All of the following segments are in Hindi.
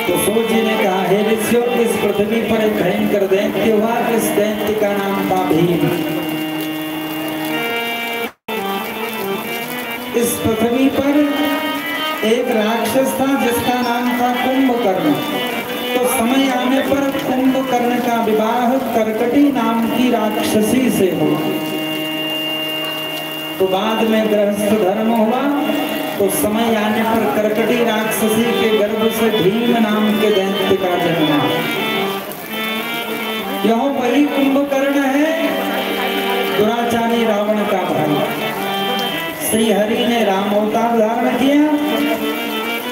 तो सूत जी ने कहा, हे ऋषियों, इस पृथ्वी पर एक भयंकर दैत्य हुआ, इस दैत्य का नाम था भीम। इस पृथ्वी पर एक राक्षस था जिसका नाम था कुंभकर्ण। तो समय आने पर कुंभकर्ण का विवाह कर्कटी नाम की राक्षसी से हुआ। तो बाद में गृहस्थ धर्म हुआ। तो समय आने पर कर्कटी राक्षसी के गर्भ से भीम नाम के दैत्य का जन्म हुआ। यह वही कुंभकर्ण है, दुराचारी रावण का भाई। श्री हरि ने राम अवतार धारण किया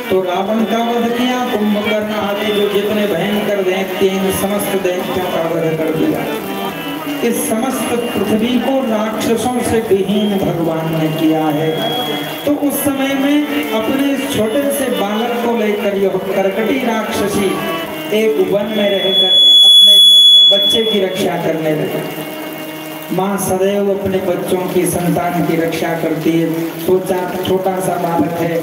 तो रावण का वध किया। कुंभकर्ण आदि जो जितने भयंकर दैत्य हैं, समस्त दैत्यों का वध कर दिया। इस समस्त पृथ्वी को राक्षसों से विहीन भगवान ने किया है। तो उस समय में अपने इस छोटे से बालक को लेकर यह कर्कटी राक्षसी एक वन में रहकर अपने बच्चे की रक्षा करने लगी। माँ सदैव अपने बच्चों की, संतान की रक्षा करती है। सोचा छोटा सा बालक है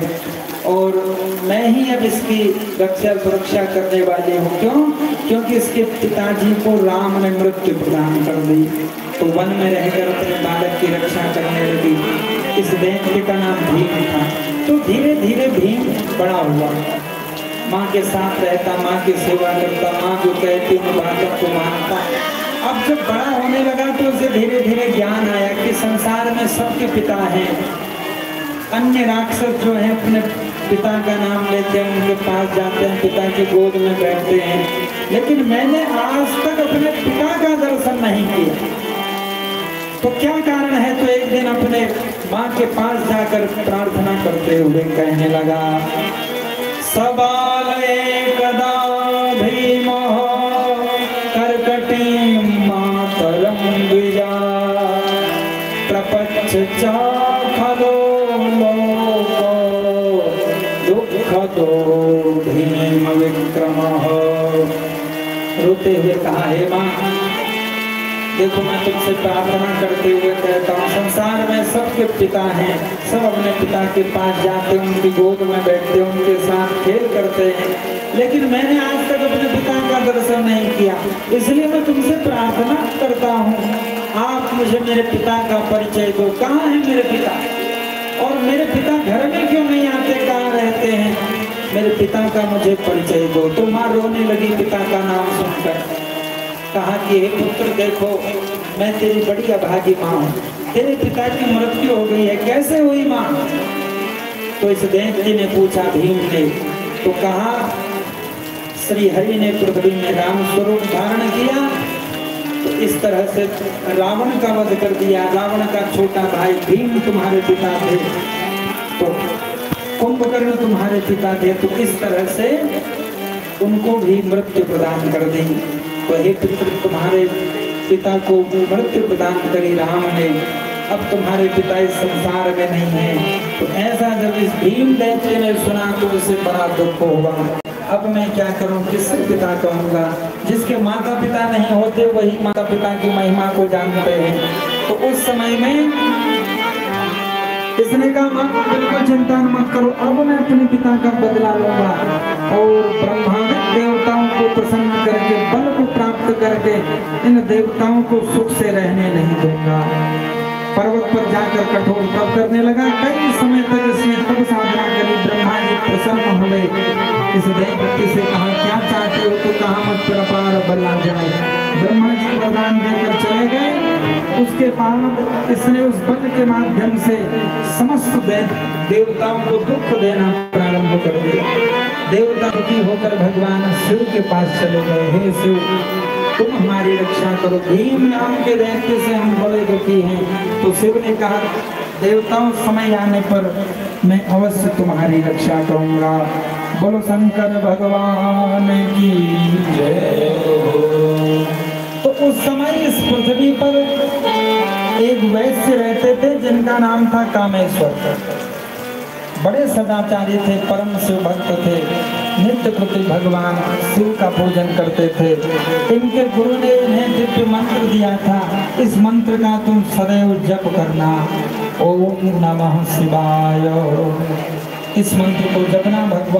और मैं ही अब इसकी रक्षा सुरक्षा करने वाली हूँ। क्यों? क्योंकि इसके पिताजी को राम ने मृत्यु प्रदान कर दी। तो वन में रहकर अपने बालक की रक्षा करने लगी। इस दैत्य का नाम भीम था। तो धीरे धीरे भीम बड़ा हुआ, माँ के साथ रहता, माँ की सेवा करता, माँ जो कहती उन बातों को मानता। अब जब बड़ा होने लगा तो उसे धीरे धीरे ज्ञान आया कि संसार में सबके पिता हैं। अन्य राक्षस जो हैं अपने पिता का नाम लेते हैं, उनके पास जाते हैं, पिता की गोद में बैठते हैं, लेकिन मैंने आज तक अपने पिता का दर्शन नहीं किया। तो क्या कारण है? तो एक दिन अपने माँ के पास जाकर प्रार्थना करते हुए कहने लगा, सबाल एकदा भीम कर्कटी मातरम द्विजा प्रपच्छ चाखलो दुःखदो भीम विक्रमः। रोते हुए कहा, हे माँ, देखो मैं तुमसे प्रार्थना करते हुए कहता हूँ, संसार में सबके पिता हैं, सब अपने पिता के पास जाते हैं, उनकी गोद में बैठते हैं, उनके साथ खेल करते हैं, लेकिन मैंने आज तक अपने पिता का दर्शन नहीं किया। इसलिए मैं तुमसे प्रार्थना करता हूँ, आप मुझे मेरे पिता का परिचय दो। कहाँ है मेरे पिता? और मेरे पिता घर में क्यों नहीं आते, कहाँ रहते हैं? मेरे पिता का मुझे परिचय दो। तो माँ रोने लगी पिता का नाम सुनकर। कहा कि हे पुत्र, देखो मैं तेरी बड़ी अभागी माँ हूँ, तेरे पिता की मृत्यु हो गई है। कैसे हुई माँ? तो इस दैत्य ने पूछा भीम ने। तो कहा, श्री हरि ने पृथ्वी में राम स्वरूप धारण किया, तो इस तरह से रावण का वध कर दिया। रावण का छोटा भाई भीम तुम्हारे पिता थे, तो कुंभकर्ण तुम्हारे पिता थे, तो इस तरह से उनको भी मृत्यु प्रदान कर दी। तो हे पुत्र, तुम्हारे पिता को मृत्यु प्रदान करी राम ने, अब तुम्हारे पिता इस संसार में नहीं है। तो ऐसा जब इस भीम दैत्य ने सुना तो उसे बड़ा दुख हुआ। अब मैं क्या करूं, किससे पिता कहूंगा? जिसके माता पिता नहीं होते वही माता पिता की महिमा को जानते हैं। तो उस समय में इसने कहा, माँ बिल्कुल चिंता मत करो, अब मैं अपने पिता का बदला लूंगा और ब्रह्मांड देवताओं को प्रसन्न करके, बल को प्राप्त करके इन देवताओं को सुख से रहने नहीं दूंगा। पर्वत पर जाकर कठोर तप करने लगा। कई समय तक इसने तप साधना करी। ब्रह्मा जी प्रसन्न हुए। इस दैत्य से कहा, क्या चाहते हो? तो कहा, मत पर अपार बल आ जाए। ब्रह्मा जी वरदान देकर चले गए। उसके बाद इसने उस बल के माध्यम से समस्त देवताओं को दुख देना प्रारंभ कर दिया। देवता दुखी होकर भगवान शिव के पास चले गए। हे शिव, तुम हमारी रक्षा करो, भीम नाम के दैत्य से हम बड़े दुखी हैं। तो शिव ने कहा, देवताओं, समय आने पर मैं अवश्य तुम्हारी रक्षा करूंगा। बोलो शंकर भगवान की जय। तो उस समय इस पृथ्वी पर एक वैश्य रहते थे जिनका नाम था कामेश्वर। बड़े सदाचारी थे, परम शिव भक्त थे, नित्य प्रति भगवान शिव का पूजन करते थे। इनके गुरु ने इन्हें दिव्य मंत्र दिया था, इस मंत्र का तुम सदैव जप करना, ओम नमः शिवाय। इस मंत्र को जपना भगवान